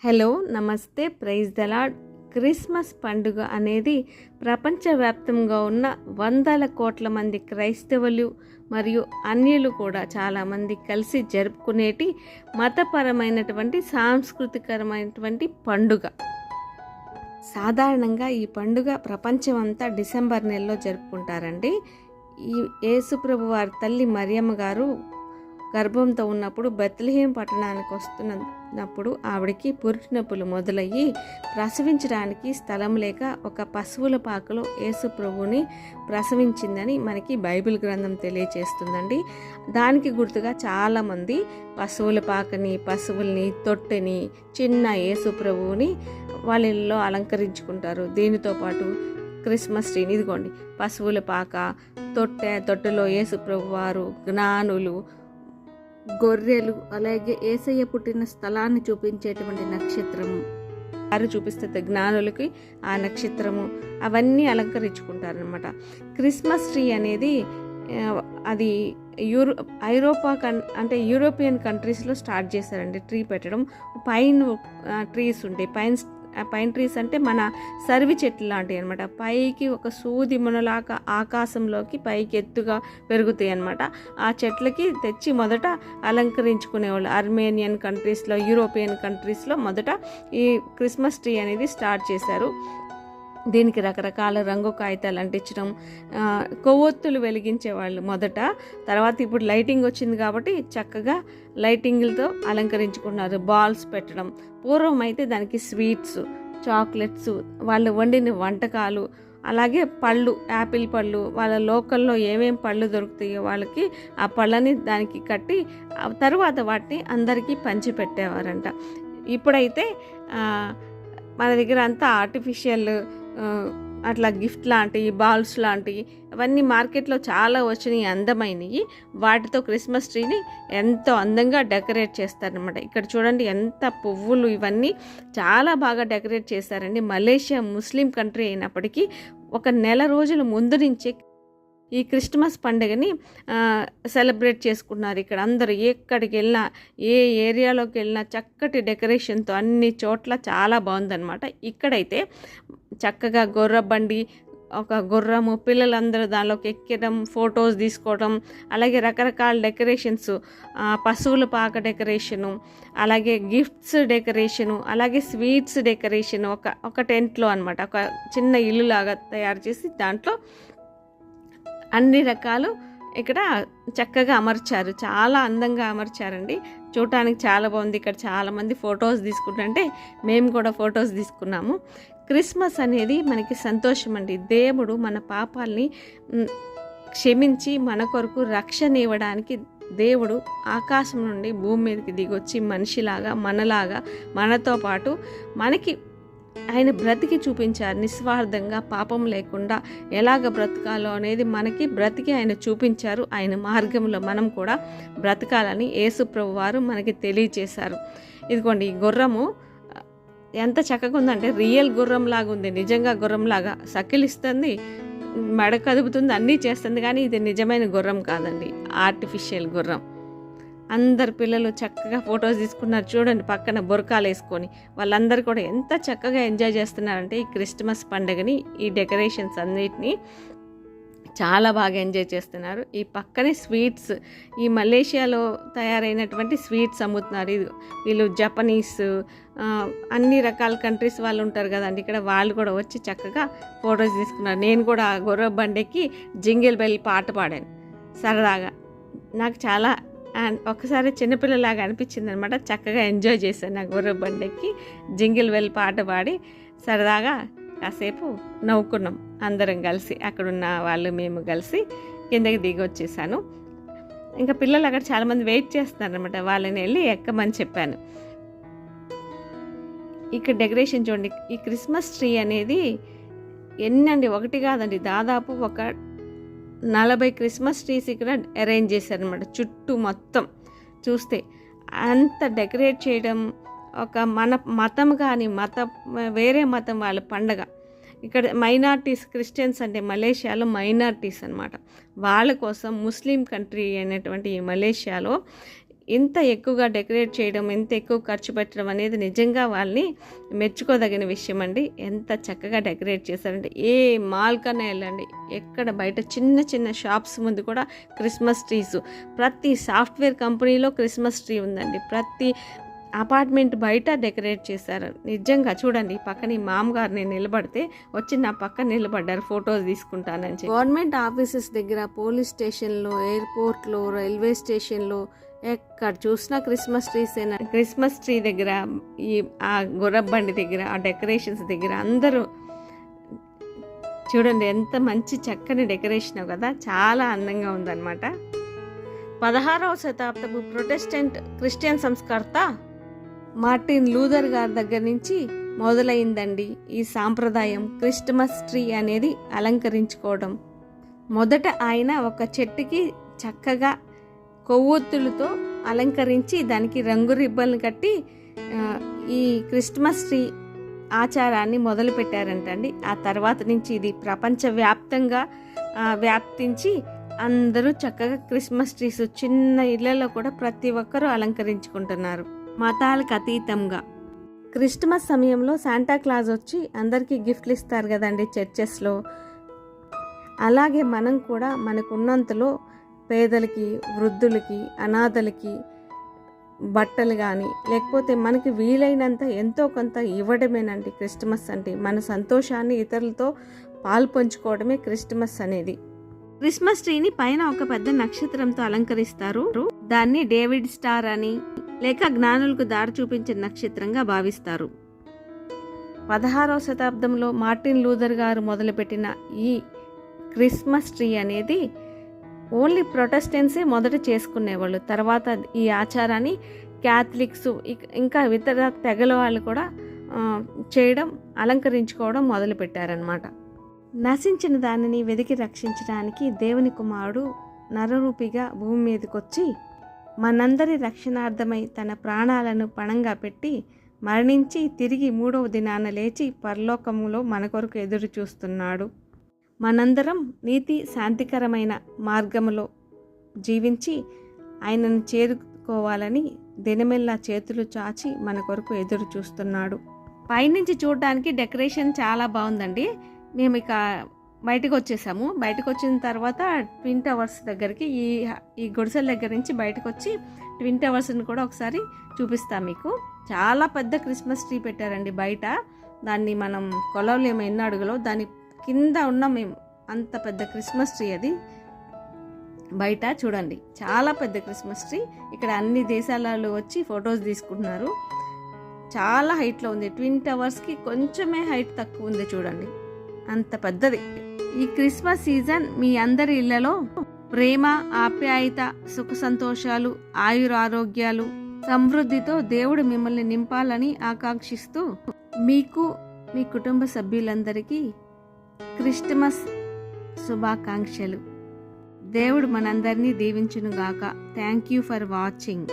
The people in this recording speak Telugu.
హలో నమస్తే ప్రైజ్ ద లార్డ్. క్రిస్మస్ పండుగ అనేది ప్రపంచవ్యాప్తంగా ఉన్న వందల కోట్ల మంది క్రైస్తవులు మరియు అన్యులు కూడా చాలామంది కలిసి జరుపుకునేటి మతపరమైనటువంటి సాంస్కృతికరమైనటువంటి పండుగ. సాధారణంగా ఈ పండుగ ప్రపంచమంతా డిసెంబర్ నెలలో జరుపుకుంటారండి. ఈ యేసుప్రభు వారి తల్లి మరియమ్మ గారు గర్భంతో ఉన్నప్పుడు బెత్లెహేం పట్టణానికి వస్తున్నప్పుడు ఆవిడకి పురిటి నొప్పులు మొదలయ్యి ప్రసవించడానికి స్థలం లేక ఒక పశువుల పాకలో యేసు ప్రభువుని ప్రసవించిందని మనకి బైబిల్ గ్రంథం తెలియచేస్తుందండి. దానికి గుర్తుగా చాలామంది పశువుల పాకని, పశువుల్ని, తొట్టెని, చిన్న యేసు ప్రభువుని వాళ్ళ ఇళ్ళలో అలంకరించుకుంటారు. దీనితో పాటు క్రిస్మస్ ట్రీని, ఇదిగోండి పశువుల పాక, తొట్టెలో యేసు ప్రభు వారు, జ్ఞానులు, గొర్రెలు, అలాగే యేసయ్య పుట్టిన స్థలాన్ని చూపించేటువంటి నక్షత్రము, వారు చూపిస్తే జ్ఞానులకి ఆ నక్షత్రము, అవన్నీ అలంకరించుకుంటారనమాట. క్రిస్మస్ ట్రీ అనేది అది యూరోపియన్ కంట్రీస్లో స్టార్ట్ చేశారండి ట్రీ పెట్టడం. పైన్ ట్రీస్ ఉంటాయి. పైన్ ట్రీస్ అంటే మన సర్వి చెట్లు లాంటివి అనమాట. పైకి ఒక సూది మునలాగా ఆకాశంలోకి పైకి ఎత్తుగా పెరుగుతాయి అనమాట. ఆ చెట్లకి తెచ్చి మొదట అలంకరించుకునేవాళ్ళు. అర్మేనియన్ కంట్రీస్లో, యూరోపియన్ కంట్రీస్లో మొదట ఈ క్రిస్మస్ ట్రీ అనేది స్టార్ట్ చేశారు. దీనికి రకరకాల రంగు కాగితాలు అంటించడం, కొవ్వొత్తులు వెలిగించేవాళ్ళు మొదట. తర్వాత ఇప్పుడు లైటింగ్ వచ్చింది కాబట్టి చక్కగా లైటింగ్లతో అలంకరించుకున్నారు. బాల్స్ పెట్టడం. పూర్వం అయితే దానికి స్వీట్స్, చాక్లెట్స్, వాళ్ళు వండిన వంటకాలు, అలాగే పళ్ళు, యాపిల్ పళ్ళు, వాళ్ళ లోకల్లో ఏమేం పళ్ళు దొరుకుతాయో వాళ్ళకి ఆ పళ్ళని దానికి కట్టి తరువాత వాటిని అందరికీ పంచిపెట్టేవారంట. ఇప్పుడైతే మన దగ్గర అంతా ఆర్టిఫిషియల్ అట్లా గిఫ్ట్ లాంటివి, బాల్స్ లాంటివి అవన్నీ మార్కెట్లో చాలా వచ్చినాయి, అందమైనవి. వాటితో క్రిస్మస్ ట్రీని ఎంతో అందంగా డెకరేట్ చేస్తారనమాట. ఇక్కడ చూడండి ఎంత పువ్వులు, ఇవన్నీ చాలా బాగా డెకరేట్ చేస్తారండి. మలేషియా ముస్లిం కంట్రీ అయినప్పటికీ ఒక నెల రోజుల ముందు నుంచే ఈ క్రిస్మస్ పండుగని సెలబ్రేట్ చేసుకున్నారు. ఇక్కడ అందరూ ఎక్కడికి వెళ్ళినా, ఏ ఏరియాలోకి వెళ్ళినా చక్కటి డెకరేషన్తో అన్ని చోట్ల చాలా బాగుందన్నమాట. ఇక్కడైతే చక్కగా గుర్ర బండి, ఒక గుర్రము, పిల్లలందరూ దానిలోకి ఎక్కడం, ఫొటోస్ తీసుకోవడం, అలాగే రకరకాల డెకరేషన్స్, పశువుల పాక డెకరేషను, అలాగే గిఫ్ట్స్ డెకరేషను, అలాగే స్వీట్స్ డెకరేషన్, ఒక టెంట్లో అనమాట, ఒక చిన్న ఇల్లు లాగా తయారు చేసి దాంట్లో అన్ని రకాలు ఇక్కడ చక్కగా అమర్చారు. చాలా అందంగా అమర్చారండి. చూడటానికి చాలా బాగుంది. ఇక్కడ చాలామంది ఫొటోస్ తీసుకుంటుంటే మేము కూడా ఫొటోస్ తీసుకున్నాము. క్రిస్మస్ అనేది మనకి సంతోషం అండి. దేవుడు మన పాపాలని క్షమించి మన కొరకు రక్షణ ఇవ్వడానికి దేవుడు ఆకాశం నుండి భూమి మీదకి దిగొచ్చి మనిషిలాగా, మనలాగా, మనతో పాటు మనకి ఆయన బ్రతికి చూపించారు. నిస్వార్థంగా, పాపం లేకుండా ఎలాగ బ్రతకాలో అనేది మనకి బ్రతికి ఆయన చూపించారు. ఆయన మార్గంలో మనం కూడా బ్రతకాలని యేసు ప్రభు వారు మనకి తెలియచేశారు. ఇదిగోండి ఈ గుర్రము ఎంత చక్కగా ఉందంటే రియల్ గుర్రం లాగా ఉంది. నిజంగా గుర్రంలాగా సకిలిస్తుంది, మెడ కదుపుతుంది, అన్నీ చేస్తుంది. కానీ ఇది నిజమైన గుర్రం కాదండి, ఆర్టిఫిషియల్ గుర్రం. అందరు పిల్లలు చక్కగా ఫొటోస్ తీసుకున్నారు. చూడండి పక్కన బురకాలు వేసుకొని వాళ్ళందరూ కూడా ఎంత చక్కగా ఎంజాయ్ చేస్తున్నారంటే ఈ క్రిస్మస్ పండుగని, ఈ డెకరేషన్స్ అన్నిటినీ చాలా బాగా ఎంజాయ్ చేస్తున్నారు. ఈ పక్కనే స్వీట్స్, ఈ మలేషియాలో తయారైనటువంటి స్వీట్స్ అమ్ముతున్నారు. ఇది వీళ్ళు జపనీస్, అన్ని రకాల కంట్రీస్ వాళ్ళు ఉంటారు కదండి ఇక్కడ, వాళ్ళు కూడా వచ్చి చక్కగా ఫొటోస్ తీసుకున్నారు. నేను కూడా గొర్రె బండికి జింగిల్ బెల్ పాట పాడాను సరదాగా. నాకు చాలా ఒకసారి చిన్నపిల్లలాగా అనిపించింది అనమాట. చక్కగా ఎంజాయ్ చేశాను. నా గొర్రె బండికి జింగిల్ బెల్ పాట పాడి సరదాగా కాసేపు నవ్వుకున్నాం అందరం కలిసి. అక్కడున్న వాళ్ళు మేము కలిసి కిందకి దిగి వచ్చేసాను. ఇంకా పిల్లలు అక్కడ చాలామంది వెయిట్ చేస్తున్నారు అనమాట. వాళ్ళని వెళ్ళి ఎక్కమని చెప్పాను. ఇక్కడ డెకరేషన్ చూడండి. ఈ క్రిస్మస్ ట్రీ అనేది ఎన్నండి, ఒకటి కాదండి, దాదాపు ఒక 40 క్రిస్మస్ ట్రీస్ ఇక్కడ అరేంజ్ చేశారనమాట. చుట్టూ మొత్తం చూస్తే అంత డెకరేట్ చేయడం ఒక మన మతం కానీ వేరే మతం వాళ్ళ పండగ. ఇక్కడ మైనార్టీస్, క్రిస్టియన్స్ అంటే మలేషియాలో మైనార్టీస్ అనమాట. వాళ్ళ కోసం ముస్లిం కంట్రీ అయినటువంటి ఈ మలేషియాలో ఇంత ఎక్కువగా డెకరేట్ చేయడం, ఎంత ఎక్కువ ఖర్చు పెట్టడం అనేది నిజంగా వాళ్ళని మెచ్చుకోదగిన విషయం అండి. ఎంత చక్కగా డెకరేట్ చేశారంటే ఏ మాల్ కన్నా వెళ్ళండి, ఎక్కడ బయట చిన్న చిన్న షాప్స్ ముందు కూడా క్రిస్మస్ ట్రీస్, ప్రతి సాఫ్ట్వేర్ కంపెనీలో క్రిస్మస్ ట్రీ ఉందండి. ప్రతి అపార్ట్మెంట్ బయట డెకరేట్ చేశారు. నిజంగా చూడండి, పక్కన ఈ మామగారిని నిలబడితే వచ్చి నా పక్కన నిలబడ్డారు ఫొటోస్ తీసుకుంటానని చెప్పి. గవర్నమెంట్ ఆఫీసెస్ దగ్గర, పోలీస్ స్టేషన్లో, ఎయిర్పోర్ట్లో, రైల్వే స్టేషన్లో ఎక్కడ చూసినా క్రిస్మస్ ట్రీస్ అయినా. క్రిస్మస్ ట్రీ దగ్గర, ఆ గుర్రబండి దగ్గర, ఆ డెకరేషన్స్ దగ్గర అందరూ చూడండి ఎంత మంచి చక్కని డెకరేషన్ కదా, చాలా అందంగా ఉందన్నమాట. 16వ శతాబ్దపు ప్రొటెస్టెంట్ క్రిస్టియన్ సంస్కర్త మార్టిన్ లూథర్ గారి దగ్గర నుంచి మొదలైందండి ఈ సాంప్రదాయం. క్రిస్మస్ ట్రీ అనేది అలంకరించుకోవడం. మొదట ఆయన ఒక చెట్టుకి చక్కగా కొవ్వొత్తులతో అలంకరించి దానికి రంగు రిబ్బన్లు కట్టి ఈ క్రిస్మస్ ట్రీ ఆచారాన్ని మొదలు పెట్టారంటండి. ఆ తర్వాత నుంచి ఇది ప్రపంచవ్యాప్తంగా వ్యాప్తించి అందరూ చక్కగా క్రిస్మస్ ట్రీస్ చిన్న ఇళ్లలో కూడా ప్రతి ఒక్కరూ అలంకరించుకుంటున్నారు, మతాలకు అతీతంగా. క్రిస్మస్ సమయంలో శాంటా క్లాజ్ వచ్చి అందరికీ గిఫ్ట్లు ఇస్తారు కదండి చర్చెస్లో. అలాగే మనం కూడా మనకున్నంతలో పేదలకి, వృద్ధులకి, అనాథలకి బట్టలు కానీ లేకపోతే మనకి వీలైనంత ఎంతో కొంత ఇవ్వడమేనండి క్రిస్మస్ అంటే. మన సంతోషాన్ని ఇతరులతో పాల్పంచుకోవడమే క్రిస్మస్ అనేది. క్రిస్మస్ ట్రీని పైన ఒక పెద్ద నక్షత్రంతో అలంకరిస్తారు. దాన్ని డేవిడ్ స్టార్ అని లేక జ్ఞానులకు దారి చూపించే నక్షత్రంగా భావిస్తారు. 16వ శతాబ్దంలో మార్టిన్ లూథర్ గారు మొదలుపెట్టిన ఈ క్రిస్మస్ ట్రీ అనేది ఓన్లీ ప్రొటెస్టెంట్సే మొదట చేసుకునేవాళ్ళు. తర్వాత ఈ ఆచారాన్ని క్యాథలిక్స్ ఇంకా ఇతర తెగల వాళ్ళు కూడా చేయడం, అలంకరించుకోవడం మొదలుపెట్టారనమాట. నశించిన దానిని వెతికి రక్షించడానికి దేవుని కుమారుడు నరరూపిగా భూమి మీదకొచ్చి మనందరి రక్షణార్థమై తన ప్రాణాలను పణంగా పెట్టి మరణించి తిరిగి 3వ దినాన లేచి పరలోకములో మన కొరకు ఎదురు చూస్తున్నాడు. మనందరం నీతి శాంతికరమైన మార్గములో జీవించి ఆయనను చేరుకోవాలని దినమెల్లా చేతులు చాచి మన కొరకు ఎదురు చూస్తున్నాడు. పైనుంచి చూడడానికి డెకరేషన్ చాలా బాగుందండి. మేము ఇక బయటకు వచ్చేసాము. బయటకు వచ్చిన తర్వాత ట్విన్ టవర్స్ దగ్గరికి, ఈ గుడిసెల దగ్గర నుంచి బయటకు వచ్చి ట్విన్ టవర్స్ని కూడా ఒకసారి చూపిస్తాం మీకు. చాలా పెద్ద క్రిస్మస్ ట్రీ పెట్టారండి బయట. దాన్ని మనం కొలవలేము ఎన్ని అడుగులో. దాని కింద ఉన్నాం మేము, అంత పెద్ద క్రిస్మస్ ట్రీ అది. బయట చూడండి చాలా పెద్ద క్రిస్మస్ ట్రీ. ఇక్కడ అన్ని దేశాలలో వచ్చి ఫొటోస్ తీసుకుంటున్నారు. చాలా హైట్లో ఉంది. ట్విన్ టవర్స్కి కొంచెమే హైట్ తక్కువ ఉంది చూడండి, అంత పెద్దది. ఈ క్రిస్మస్ సీజన్ మీ అందరి ఇళ్లలో ప్రేమ, ఆప్యాయత, సుఖ సంతోషాలు, ఆయురారోగ్యాలు, సమృద్ధితో దేవుడు మిమ్మల్ని నింపాలని ఆకాంక్షిస్తూ మీకు, మీ కుటుంబ సభ్యులందరికీ క్రిస్మస్ శుభాకాంక్షలు. దేవుడు మనందరినీ దీవించునుగాక. Thank you for watching.